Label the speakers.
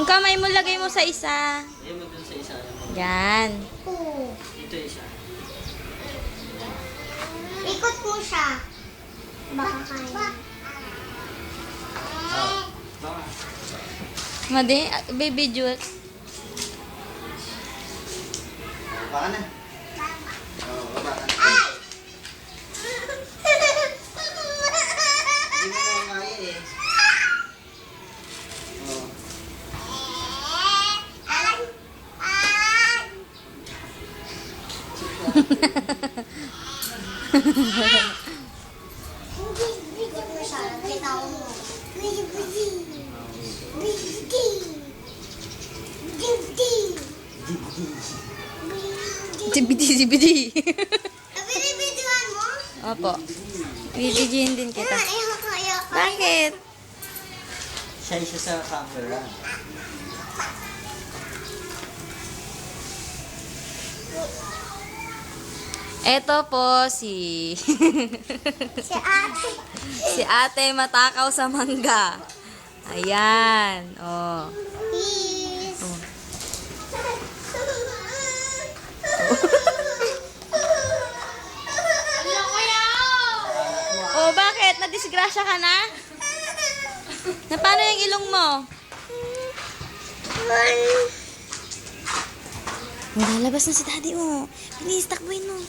Speaker 1: kamay mo, lagay mo sa isa.
Speaker 2: Lagay mo dun sa isa.
Speaker 1: Yan.
Speaker 2: Dito isa.
Speaker 3: Ikot mo siya. Baka kaya.
Speaker 2: Oh. Baka.
Speaker 1: Madi, baby Jules.
Speaker 2: Baka na. Oo, baba ka na.
Speaker 3: Ay!
Speaker 2: Hindi mo naman kaya eh. Oo.
Speaker 3: Ikot mo siya. Bitaw mo.
Speaker 1: Zibidi.
Speaker 3: Nabinibidyoan mo?
Speaker 1: Opo. Bibigyan din kita.
Speaker 3: Kaya.
Speaker 1: Bakit?
Speaker 2: Siya isa sa camera.
Speaker 1: Eto po si...
Speaker 3: Si ate.
Speaker 1: si ate matakaw sa mangga. Ayan. Oh.
Speaker 3: Peace.
Speaker 1: Oh.
Speaker 3: Hello, kuya!
Speaker 1: Oh, bakit? Nadisgrasya ka na? Na paano yung ilong mo? Oh, lalabas na si daddy, oh. Bilis, takbuhin mo.